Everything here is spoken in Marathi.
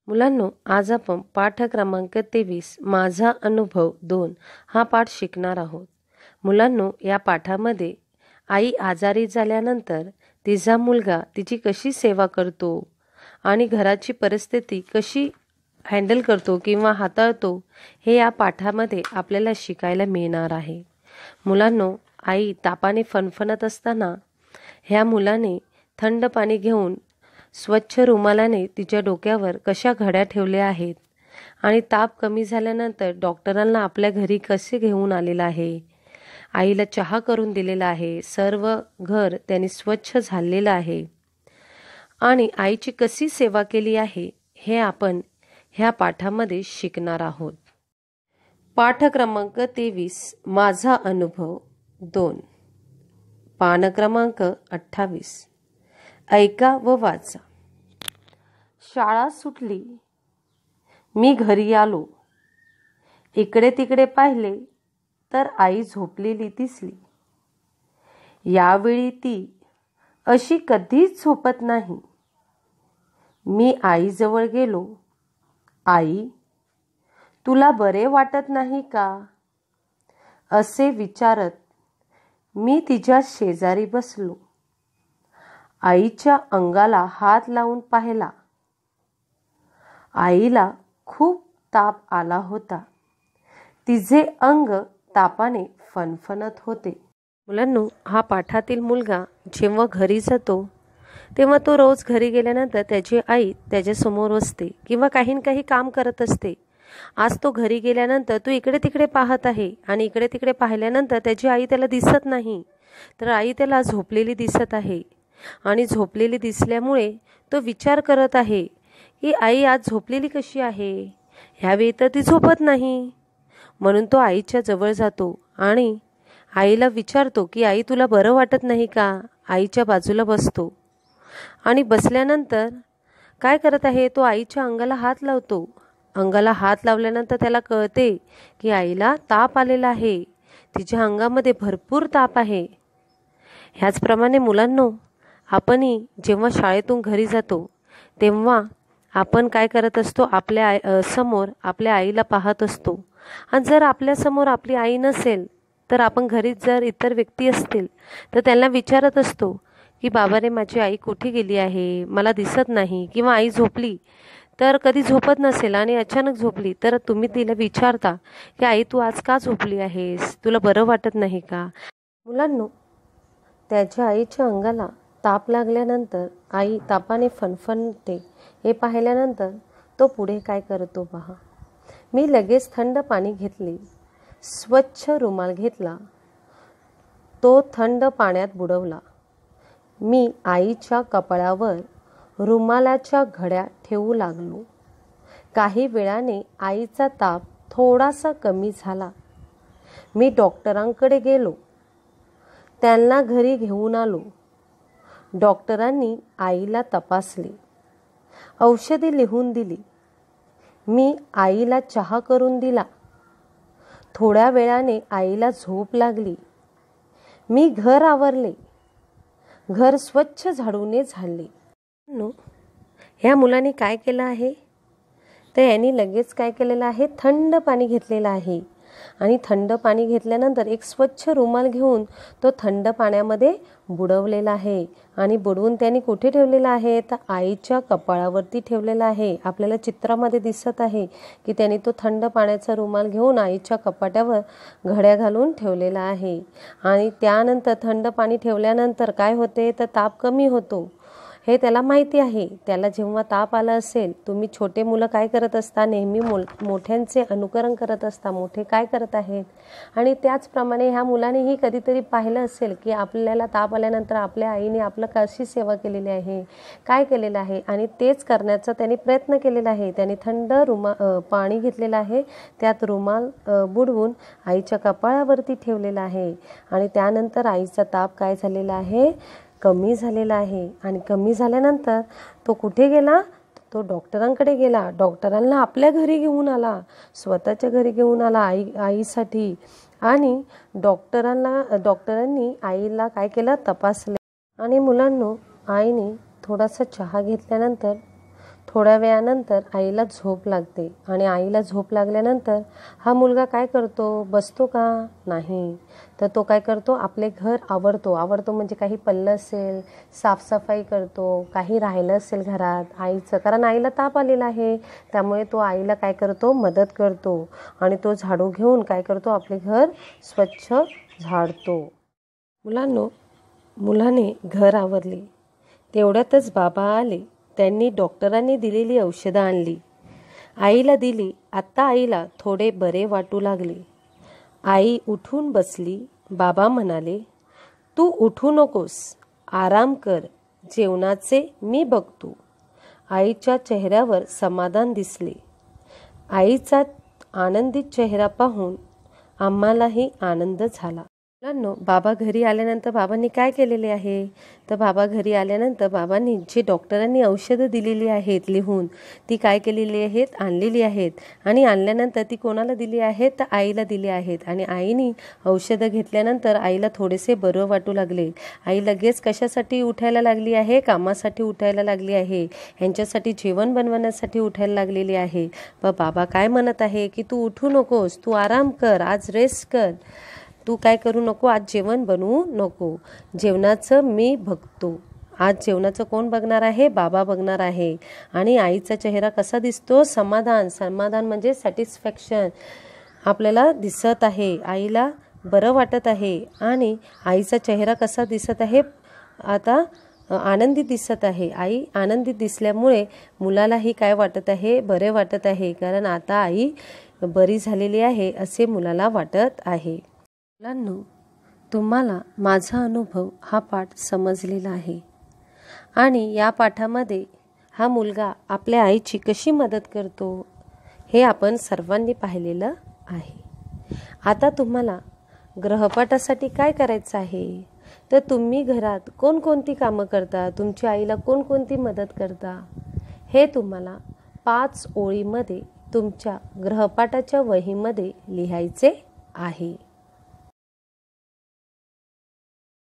मुलांनो, आज आपण पाठ क्रमांक 23 माझा अनुभव 2 हा पाठ शिकणार आहोत। मुलांनो, या पाठामध्ये आई आजारी झाल्यानंतर तिचा मुलगा तिची कशी सेवा करतो आणि घराची परिस्थिती कशी हँडल करतो किंवा हाताळतो हे या पाठामध्ये आपल्याला शिकायला मिळणार आहे। मुलांनो, आई तापाने फणफणत असताना ह्या मुलाने थंड पाणी घेऊन स्वच्छ रुमालाने तिच्या डोक्यावर कशा घड्या ठेवल्या आहेत आणि ताप कमी झाल्यानंतर डॉक्टरांना आपल्या घरी कसे घेऊन आलेला आहे। आईला चहा करून दिलेला आहे, सर्व घर त्यांनी स्वच्छ झालेलं आहे आणि आईची कशी सेवा केली आहे हे आपण ह्या पाठामध्ये शिकणार आहोत। पाठ क्रमांक 23 माझा अनुभव 2, पान क्रमांक 28। ऐका व वाचा। शाळा सुटली, मी घरी आलो, इकडे तिकडे पाहिले तर आई झोपलेली दिसली। यावेळी ती अशी कधीच झोपत नाही। मी आईजवळ गेलो, आई, तुला बरे वाटत नाही का असे विचारत मी तिच्या शेजारी बसलो। आईच्या अंगाला हात लावून पाहिला। आईला खूप ताप आला होता, तिचे अंग तापाने फणफणत होते। मुलांनो, हा पाठातील मुलगा जेव्हा घरी जातो तेव्हा तो रोज घरी गेल्यानंतर त्याची आई त्याच्या समोर असते किंवा काही ना काही काम करत असते। आज तो घरी गेल्यानंतर तो इकडे तिकडे पाहत आहे आणि इकडे तिकडे पाहिल्यानंतर त्याची आई त्याला दिसत नाही, तर आई त्याला झोपलेली दिसत आहे आणि झोपलेली दिसल्यामुळे तो विचार करत आहे की आई आज झोपलेली कशी आहे, ह्यावेळी तर ती झोपत नाही। म्हणून तो आईच्या जवळ जातो आणि आईला विचारतो की आई, तुला बरं वाटत नाही का। आईच्या बाजूला बसतो आणि बसल्यानंतर काय करत आहे, तो आईच्या अंगाला हात लावतो। अंगाला हात लावल्यानंतर त्याला कळते की आईला ताप आलेला आहे, तिच्या अंगामध्ये भरपूर ताप आहे। ह्याचप्रमाणे मुलांनो, आपणही जेव्हा शाळेतून घरी जातो तेव्हा आपण काय करत असतो, आपल्या समोर आपल्या आईला पाहत असतो आणि जर आपल्या समोर आपली आई नसेल तर आपण घरी जर इतर व्यक्ती असतील तर त्यांना विचारत असतो की बाबा रे, माझी आई कुठे गेली आहे, मला दिसत नाही। किंवा आई झोपली तर कधी झोपत नसेल आणि अचानक झोपली तर तुम्ही तिला विचारता की आई, तू आज का झोपली आहेस, तुला बरं वाटत नाही का। मुलांनो, त्याच्या आईच्या अंगाला ताप लागल्यानंतर आई तापाने फणफणते हे पाहिल्यानंतर तो पुढे काय करतो पहा। मी लगेच थंड पाणी घेतले, स्वच्छ रुमाल घेतला, तो थंड पाण्यात बुडवला। मी आईच्या कपाळावर रुमालाच्या घड्या ठेवू लागलो। काही वेळाने आईचा ताप थोडासा कमी झाला। मी डॉक्टरांकडे गेलो, त्यांना घरी घेऊन आलो। डॉक्टरांनी आईला तपासले, औषधे लिहून दिली। मी आईला चहा करून दिला। थोड्या वेळाने आईला झोप लागली। मी घर आवरले, घर स्वच्छ झाडूने झाडले। ह्या मुलाने काय केलं आहे, तर यांनी लगेच काय केलेलं आहे, थंड पाणी घेतलेलं आहे आणि थंड पाणी घेतल्यानंतर एक स्वच्छ रुमाल घेऊन तो थंड पाण्यामध्ये बुडवलेला आहे आणि बुडवून त्यांनी कुठे ठेवलेला आहे, तर आईच्या कपाळावरती ठेवलेला आहे। आपल्याला चित्रामध्ये दिसत आहे की त्यांनी तो थंड पाण्याचा रुमाल घेऊन आईच्या कपाटावर घड्या घालून ठेवलेला आहे आणि त्यानंतर थंड पाणी ठेवल्यानंतर काय होते, तर ताप कमी होतो हे त्याला माहिती आहे। त्याला जेव्हा ताप आला असेल, तुम्ही छोटे मुलं काय करत असता, नेहमी मोठ्यांचे अनुकरण करत असता, मोठे काय करत आहेत। आणि त्याचप्रमाणे ह्या मुलानेही कधीतरी पाहिलं असेल की आपल्याला ताप आल्यानंतर आपल्या आईने आपलं कशी सेवा केलेली आहे, काय केलेलं आहे आणि तेच करण्याचा त्यांनी प्रयत्न केलेला आहे। त्यांनी थंड पाणी घेतलेलं आहे, त्यात रुमाल बुडवून आईच्या कपाळावरती ठेवलेला आहे आणि त्यानंतर आईचा ताप काय झालेला आहे, कमी झालेला आहे। आणि कमी झाल्यानंतर तो कुठे गेला, तो डॉक्टरांकडे गेला। डॉक्टरांना आपल्या घरी घेऊन आला, स्वतःच्या घरी घेऊन आला आईसाठी आणि डॉक्टरांनी आईला काय केलं, तपासले। आणि मुलांनो, आईने थोडासा चहा घेतल्यानंतर थोड्या वेळानंतर आईला झोप लागते आणि आईला झोप लागल्यानंतर हा मुलगा काय करतो? बसतो का? नाही. तर तो काय करतो? आपले घर आवरतो म्हणजे काही पडलं असेल, साफसफाई करतो, काही राहिलं असेल घरात आईचं, कारण आईला ताप आलेला आहे, त्यामुळे तो आईला काय करतो? मदत करतो आणि तो झाडू घेऊन काय करतो? आपले घर स्वच्छ झाडतो. मुलांनो, मुलाने घर आवरले तेवढ्यातच बाबा आले. त्यांनी डॉक्टरांनी दिलेली औषधं आणली, आईला दिली. आत्ता आईला थोडे बरे वाटू लागले. आई उठून बसली. बाबा म्हणाले, तू उठू नकोस, आराम कर, जेवणाचे मी बघतो. आईच्या चेहऱ्यावर समाधान दिसले. आईचा आनंदित चेहरा पाहून आम्हालाही आनंद झाला. मुलांनो, बाबा घरी आल्यानंतर बाबांनी काय केलेले आहे? तर बाबा घरी आल्यानंतर बाबांनी जे डॉक्टरांनी औषधं दिलेली आहेत लिहून, ती काय केलेली आहेत? आणलेली आहेत. आणि आणल्यानंतर ती कोणाला दिली आहेत? तर आईला दिली आहेत. आणि आईने औषधं घेतल्यानंतर आईला थोडेसे बरं वाटू लागले. आई लगेच कशासाठी उठायला लागली आहे? कामासाठी उठायला लागली आहे, ह्यांच्यासाठी जेवण बनवण्यासाठी उठायला लागलेली आहे. पण बाबा काय म्हणत आहे की तू उठू नकोस, तू आराम कर, आज रेस्ट कर, तू काय करू नको, आज जेवण बनवू नको, जेवणाचं मी बघतो. आज जेवणाचं कोण बघणार आहे? बाबा बघणार आहे. आणि आईचा चेहरा कसा दिसतो? समाधान म्हणजे सॅटिस्फॅक्शन आपल्याला दिसत आहे. आईला बरं वाटत आहे आणि आईचा चेहरा कसा दिसत आहे? आता आनंदी दिसत आहे. आई आनंदी दिसल्यामुळे मुलालाही काय वाटत आहे? बरे वाटत आहे, कारण आता आई बरी झालेली आहे असे मुलाला वाटत आहे. मुलांनो, तुम्हाला माझा अनुभव हा पाठ समजलेला आहे आणि या पाठामध्ये हा मुलगा आपल्या आईची कशी मदत करतो हे आपण सर्वांनी पाहिलेलं आहे. आता तुम्हाला गृहपाठासाठी काय करायचं आहे? तर तुम्ही घरात कोणकोणती कामं करता, तुमच्या आईला कोणकोणती मदत करता, हे तुम्हाला 5 ओळीमध्ये तुमच्या गृहपाठाच्या वहीमध्ये लिहायचे आहे.